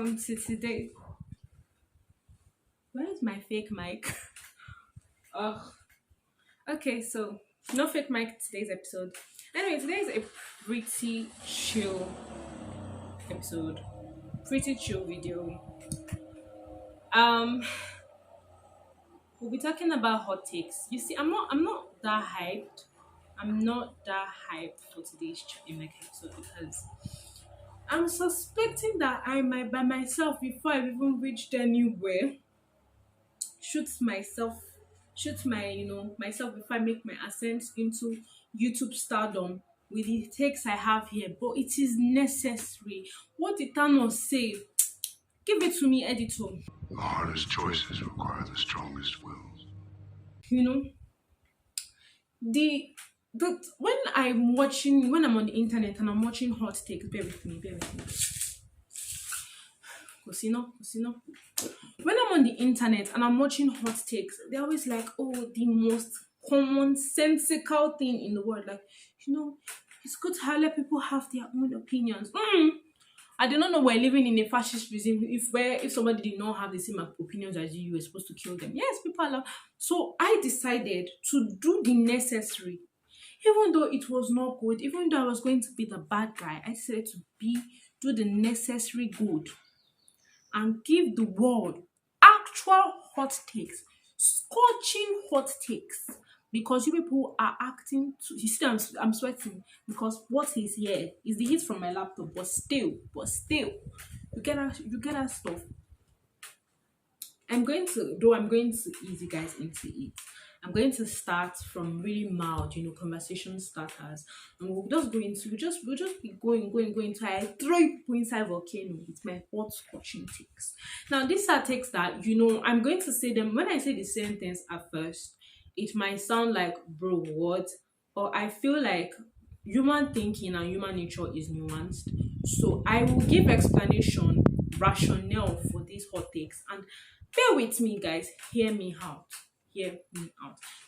welcome to today. Where is my fake mic? Oh, okay, so no fake mic today's episode. Anyway, today is a pretty chill episode, pretty chill video. Um, we'll be talking about hot takes. You see, I'm not that hyped. I'm not that hyped for today's chill mic episode because I'm suspecting that I might by myself before I've even reached anywhere shoot myself shoot my myself before I make my ascent into YouTube stardom with the takes I have here, but it is necessary. What did Thanos say? Give it to me, editor. The hardest choices require the strongest wills. You know, the when I'm on the internet and I'm watching hot takes, bear with me. Cosino. When I'm on the internet and I'm watching hot takes, they're always like, oh, the most commonsensical thing in the world. Like, it's good to let people have their own opinions. I do not know we're living in a fascist regime if somebody did not have the same opinions as you were supposed to kill them. Yes, people are. So I decided to do the necessary. Even though it was not good, even though I was going to be the bad guy, I decided to do the necessary good and give the world actual hot takes, scorching hot takes. Because you people are acting you see I'm sweating because what is here is the heat from my laptop, but still, you get that stuff. I'm going to ease you guys into it. I'm going to start from really mild, conversation starters, and we'll just go into we'll just be going to I throw people inside volcano with my hot scorching takes. Now these are takes that I'm going to say them. When I say the sentence at first, it might sound like, bro, what? Or I feel like human thinking and human nature is nuanced. So I will give explanation, rationale for these hot takes. And bear with me, guys. Hear me out.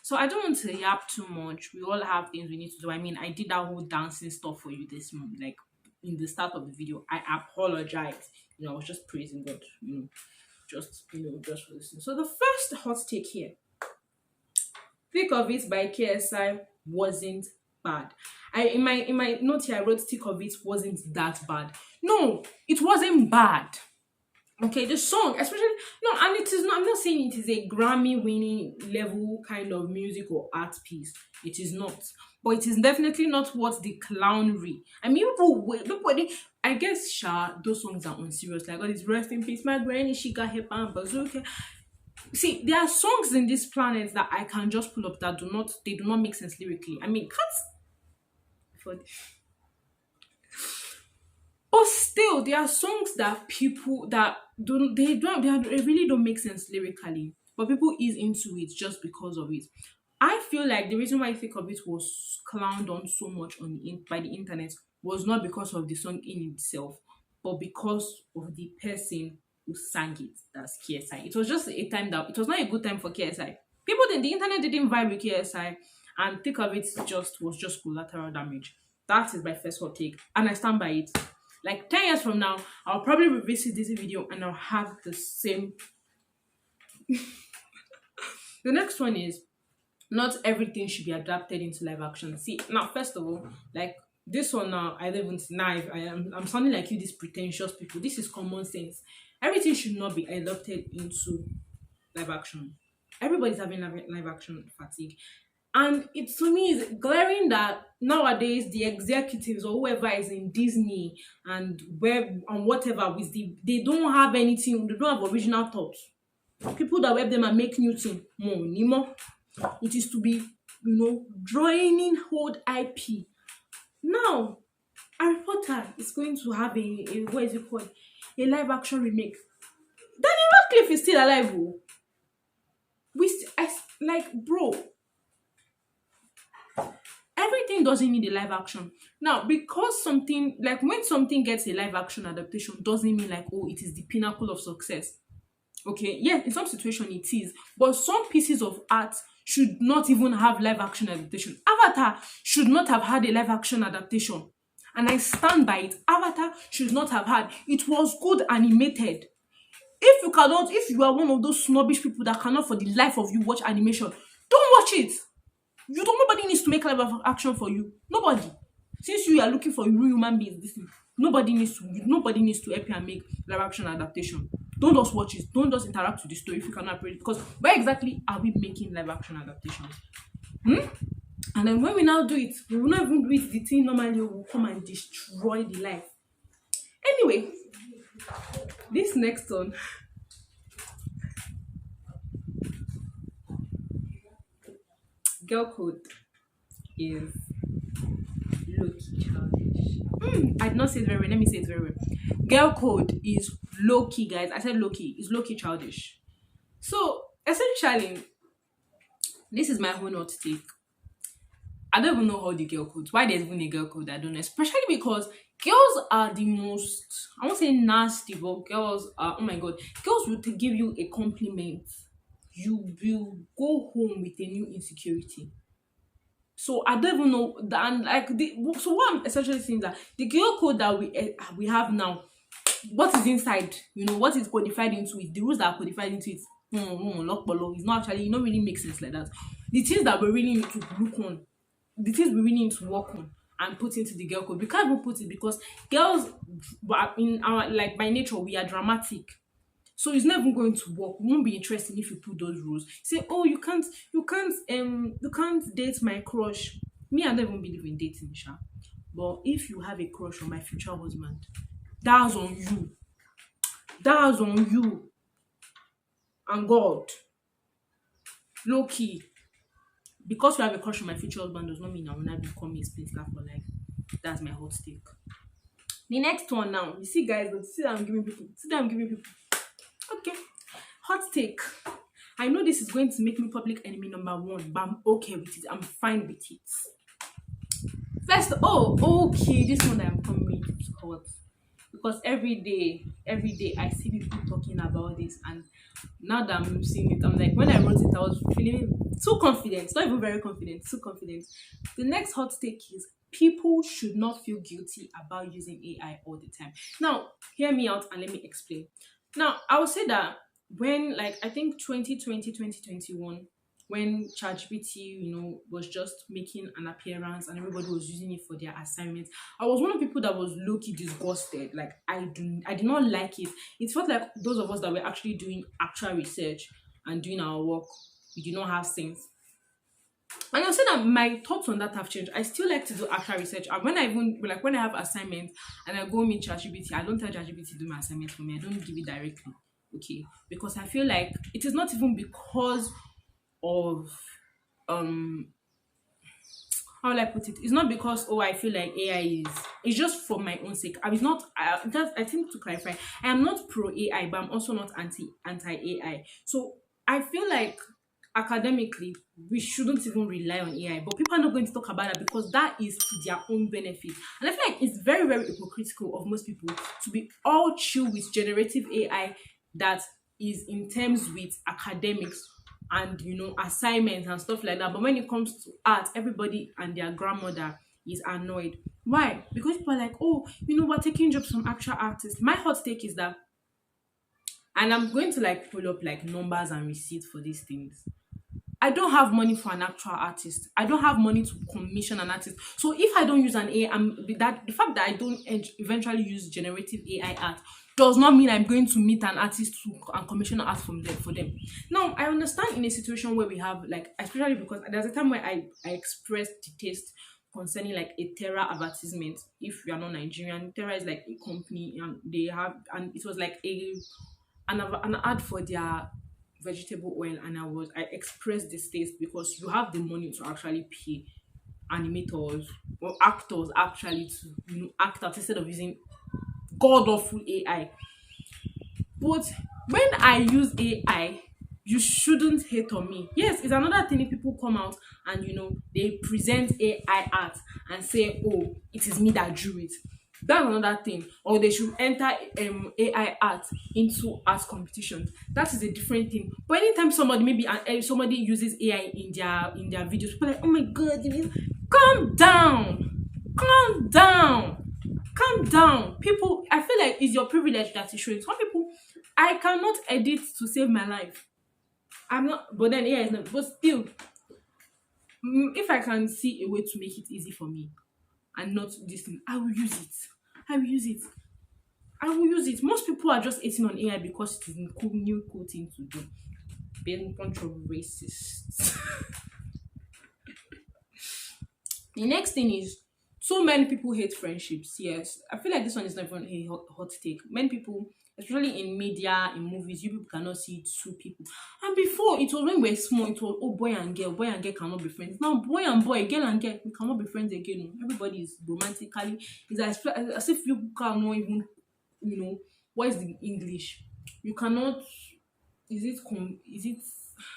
So I don't want to yap too much. We all have things we need to do. I mean, I did that whole dancing stuff for you this month, like in the start of the video. I apologize. I was just praising God, just for listening. So the first hot take here. Think of It by KSI wasn't bad. In my note here I wrote Think of It wasn't that bad. No, it wasn't bad. Okay, the song, especially and it is not. I'm not saying it is a Grammy-winning level kind of music or art piece. It is not, but it is definitely not what the clownery. I mean, I guess, those songs are unserious. Like, God is rest in peace, my granny. She got hip and bazooka. See, there are songs in this planet that I can just pull up that do not make sense lyrically. I mean, but still, there are songs that people that they really don't make sense lyrically, but people ease into it just because of it. I feel like the reason why I think of it was clowned on so much by the internet was not because of the song in itself, but because of the person who sang it. That's KSI. It was just a time that it was not a good time for KSI. The internet didn't vibe with KSI, and think of it was just collateral damage. That is my first hot take, and I stand by it. Like 10 years from now, I'll probably revisit this video and I'll have the same. The next one is, not everything should be adapted into live action. See, now, first of all, like this one now, I don't even I'm sounding like you, these pretentious people. This is common sense. Everything should not be adapted into live action. Everybody's having live action fatigue. And it to me is glaring that nowadays the executives or whoever is in Disney and web and whatever they don't have anything, they don't have original thoughts. People that web them and make new thing more. It is to be, drawing in old IP. Now, Harry Potter is going to have a what is it called? A live action remake. Daniel Radcliffe is still alive. Bro. Everything doesn't need a live action. Now, because something, like when something gets a live action adaptation, doesn't mean like, oh, it is the pinnacle of success. Okay, yeah, in some situation it is. But some pieces of art should not even have live action adaptation. Avatar should not have had a live action adaptation. And I stand by it. Avatar should not have had. It was good animated. If you are one of those snobbish people that cannot for the life of you watch animation, don't watch it. Nobody needs to make live action for you. Nobody. Since you are looking for real human beings, this thing, nobody needs to help you and make live action adaptation. Don't just watch it. Don't just interact with the story if you cannot appreciate it. Because where exactly are we making live action adaptations? And then when we now do it, we will not even do it. The thing normally will come and destroy the life. Anyway, this next one, girl code is low-key childish. I did not say it very well. Let me say it very well. Girl code is low-key, guys. I said low-key. It's low-key childish. So essentially, this is my whole hot take. I don't even know how the girl code. Why there's even a girl code, I don't know. Especially because girls are the most, I won't say nasty, but girls are, oh my god, girls will give you a compliment. You will go home with a new insecurity. So I don't even know that. And like so what I'm essentially saying that the girl code that we have now, what is inside, what is codified into it, the rules that are codified into it, it's not actually, it not really make sense like that. The things that we really need to look on, the things we really need to work on and put into the girl code, we can't even put it because girls, in our, like, by nature, we are dramatic. So it's not even going to work. It won't be interesting if you put those rules. Say, oh, you can't date my crush. Me, I don't even believe in dating, Sha. But if you have a crush on my future husband, that's on you. That's on you. And God, low key. Because you have a crush on my future husband does not mean I will not become a spinster for life. That's my hot take. The next one now. You see, guys, see that I'm giving people. Okay. Hot take. I know this is going to make me public enemy number 1, but I'm okay with it. I'm fine with it. First, okay, this one that I'm coming with is hot. Because every day I see people talking about this, and now that I'm seeing it, I'm like, when I wrote it, I was feeling too confident, not even very confident, too confident. The next hot take is people should not feel guilty about using AI all the time. Now, hear me out and let me explain. Now, I would say that when, like, I think 2020, 2021, when ChatGPT, was just making an appearance and everybody was using it for their assignments, I was one of the people that was low-key disgusted. Like, I did not like it. It felt like those of us that were actually doing actual research and doing our work, we did not have sense. And I'll say that my thoughts on that have changed. I still like to do actual research. And when I have assignments and I go meet ChatGPT, I don't tell ChatGPT to do my assignment for me. I don't give it directly. Okay. Because I feel like it is not even because of how will I put it? It's not because I feel like AI is. It's just for my own sake. I think to clarify, I am not pro AI, but I'm also not anti AI. So I feel like academically we shouldn't even rely on AI, but people are not going to talk about that because that is to their own benefit. And I feel like it's very, very hypocritical of most people to be all chill with generative AI that is in terms with academics and assignments and stuff like that. But when it comes to art, everybody and their grandmother is annoyed. Why? Because people are like, we're taking jobs from actual artists. My hot take is that, and I'm going to pull up numbers and receipts for these things. I don't have money for an actual artist. I don't have money to commission an artist. So if I don't use an AI, the fact that I don't eventually use generative AI art does not mean I'm going to meet an artist and commission art for them. Now, I understand in a situation where we have especially because there's a time where I expressed the taste concerning a Terra advertisement. If you are not Nigerian, Terra is a company and it was an ad for their vegetable oil, and I expressed this taste because you have the money to actually pay animators or actors actually to act out instead of using god awful AI. But when I use AI, you shouldn't hate on me. Yes, it's another thing if people come out and they present AI art and say, it is me that drew it. That's another thing. Or they should enter AI art into art competitions. That is a different thing. But anytime somebody uses AI in their videos, people are like, oh my god, calm down. Calm down. Calm down. People, I feel like it's your privilege that is showing. Some people, I cannot edit to save my life. I'm not, but then yeah, it's not, but still, if I can see a way to make it easy for me and not this thing, I will use it. I will use it. I will use it. Most people are just hating on AI because it is a cool, new cool thing to do. Being a bunch of racists. The next thing is so many people hate friendships. Yes, I feel like this one is not even a hot take. Many people, especially in media, in movies, you people cannot see two people. And before, it was when we were small, it was oh boy and girl cannot be friends. Now boy and boy, girl and girl, we cannot be friends again. Everybody is romantically. It's as if you cannot even, what is the English? You cannot. Is it?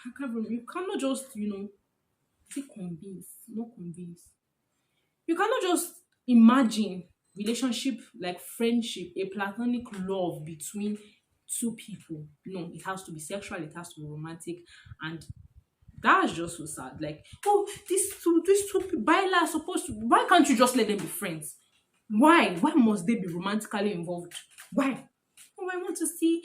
I can't remember. You cannot just is it convince? Not convince. You cannot just imagine relationship like friendship, a platonic love between two people. No, it has to be sexual, it has to be romantic, and that's just so sad. Like, oh, these two Baila are supposed to. Why can't you just let them be friends? Why? Why must they be romantically involved? Why? Oh, I want to see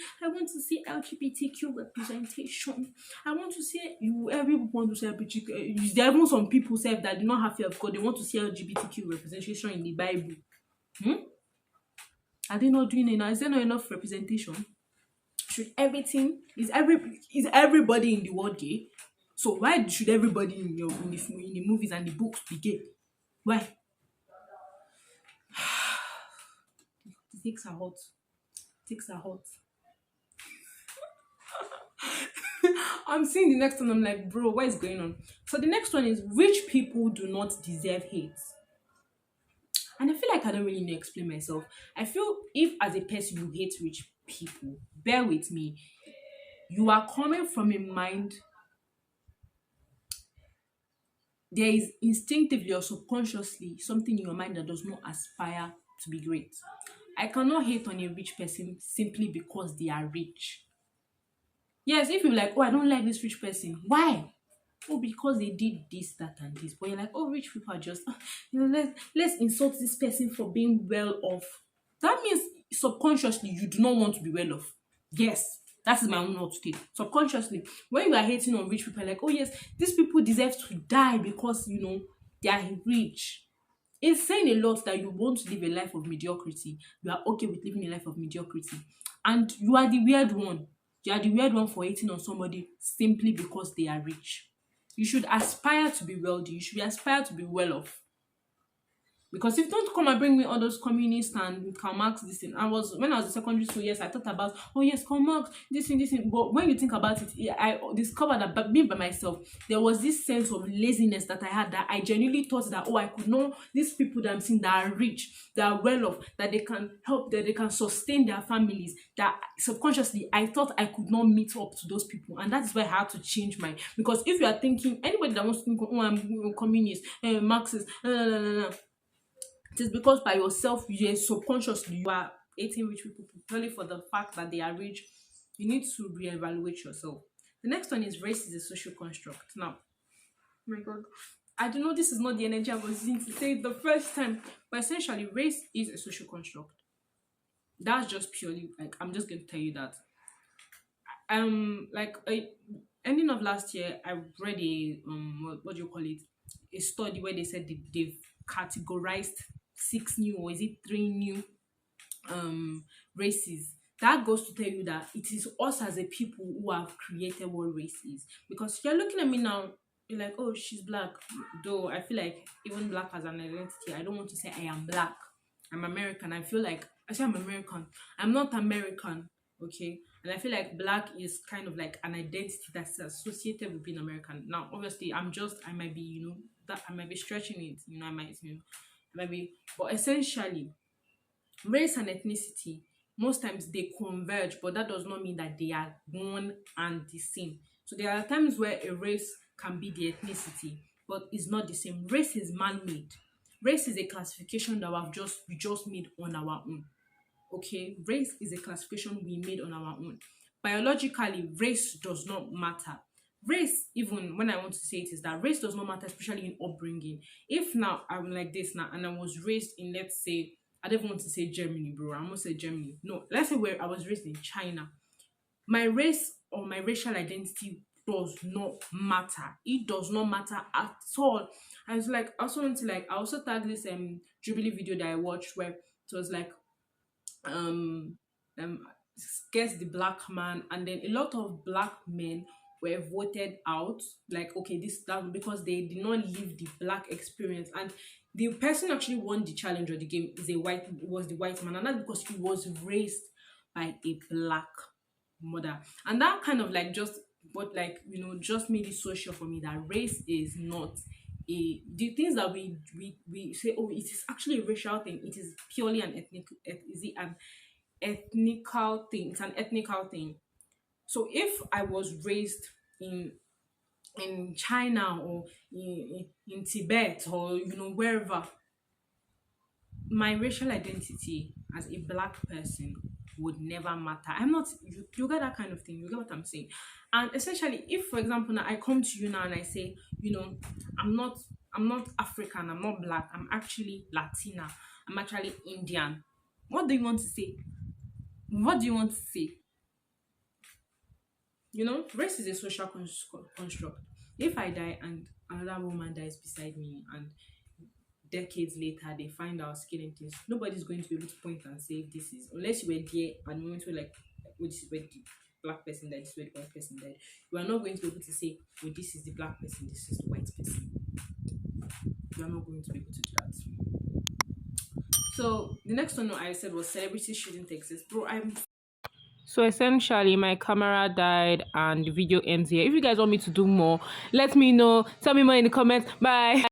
LGBTQ representation. I want to see you. Everyone want to see LGBTQ. There are even some people say that do not have fear of God. They want to see LGBTQ representation in the Bible. Hmm? Are they not doing enough? Is there not enough representation? Should everything is everybody in the world gay? So why should everybody in the movies and the books be gay? Why? The takes are hot. Takes are hot. I'm seeing the next one. I'm like, bro, what is going on? So the next one is rich people do not deserve hate. And I feel like I don't really need to explain myself. I feel if as a person you hate rich people, bear with me. You are coming from a mind, there is instinctively or subconsciously something in your mind that does not aspire to be great. I cannot hate on a rich person simply because they are rich. Yes, if you're like, oh, I don't like this rich person. Why? Oh, because they did this, that, and this. But you're like, oh, rich people are just, let's insult this person for being well off. That means subconsciously you do not want to be well off. Yes, that is my own hot take. Subconsciously, when you are hating on rich people, like, oh yes, these people deserve to die because they are rich. It's saying a lot that you want to live a life of mediocrity. You are okay with living a life of mediocrity. And you are the weird one. You are the weird one for hating on somebody simply because they are rich. You should aspire to be wealthy. You should aspire to be well off. Because if you don't come and bring me all those communists and Karl Marx, this thing, when I was in secondary school, yes, I thought about, oh yes, Karl Marx, this thing. But when you think about it, I discovered that me by myself, there was this sense of laziness that I had, that I genuinely thought that, oh, I could know these people that I'm seeing that are rich, that are well off, that they can help, that they can sustain their families, that subconsciously I thought I could not meet up to those people. And that is why I had to change my, because if you are thinking, anybody that wants to think, oh, I'm communist, Marxist, it is because by yourself, you are subconsciously you are hating rich people purely for the fact that they are rich. You need to reevaluate yourself. The next one is race is a social construct. Now, oh my God, I don't know. This is not the energy I was using to say it the first time, but essentially, race is a social construct. That's just purely like I'm just going to tell you that. Like ending of last year, I read a what do you call it? A study where they said they've categorized six new, or is it three new races. That goes to tell you that it is us as a people who have created what race is. Because you're looking at me now, you're like, oh, she's black. Though I feel like even black as an identity, I don't want to say I am black. I'm American. I feel like I say I'm American. I'm not American, okay? And I feel like black is kind of like an identity that's associated with being American. Now, obviously, I might be, that I might be stretching it, I might be, but essentially, race and ethnicity most times they converge, but that does not mean that they are one and the same. So there are times where a race can be the ethnicity, but it's not the same. Race is man-made. Race is a classification that we just made on our own. Okay, race is a classification we made on our own. Biologically, race does not matter. Race, even when I want to say it, is that race does not matter, especially in upbringing. If now I'm like this now and I was raised in, let's say, I don't even want to say Germany, bro. I almost say Germany. No, let's say where I was raised in China. My race or my racial identity does not matter. It does not matter at all. I was like, I also want to like, I also tagged this Jubilee video that I watched where it was like um um guess the black man, and then a lot of black men were voted out, like okay, this that because they did not live the black experience. And the person actually won the challenge or the game is a white was the white man, and that's because he was raised by a black mother. And that kind of like just but like just made it so sure for me that race is not the things that we say, oh, it is actually a racial thing. It is purely an is it an ethnical thing. It's an ethnical thing. So if I was raised in China or in Tibet or wherever, my racial identity as a black person would never matter. I'm not you get that kind of thing. You get what I'm saying? And essentially, if for example now I come to you now and I say, I'm not African, I'm not black, I'm actually Latina, I'm actually Indian. What do you want to say? What do you want to say? Race is a social construct. If I die and another woman dies beside me, and decades later they find out skin things, nobody's going to be able to point and say this is, unless you were there and you went to like, oh, this is where the black person died, this is where the white person died. You are not going to be able to say, oh, this is the black person, this is the white person. You are not going to be able to do that. So the next one I said was celebrities shouldn't exist. Bro, I'm so essentially, my camera died and the video ends here. If you guys want me to do more, let me know. Tell me more in the comments. Bye.